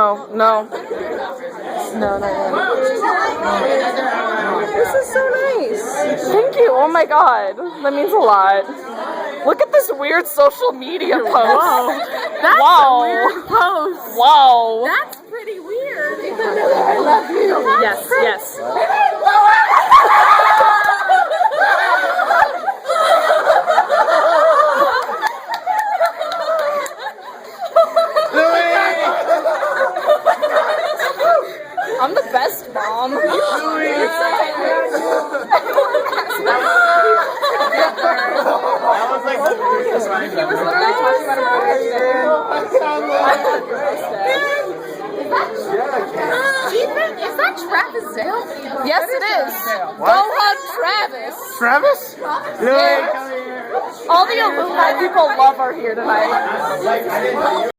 No, no. No, not yet. This is so nice. Thank you. Oh my god. That means a lot. Look at this weird social media post. Whoa. That's Wow. a weird post. Wow. That's pretty weird. I love you. Yes, yes. I'm the best mom. That was like the weirdest line. He was literally talking about a Ethan, is that Travis Zale? Yes, it is. Go hug Travis. Travis? Louis, come here. All the alumni people love are here tonight. Like, I didn't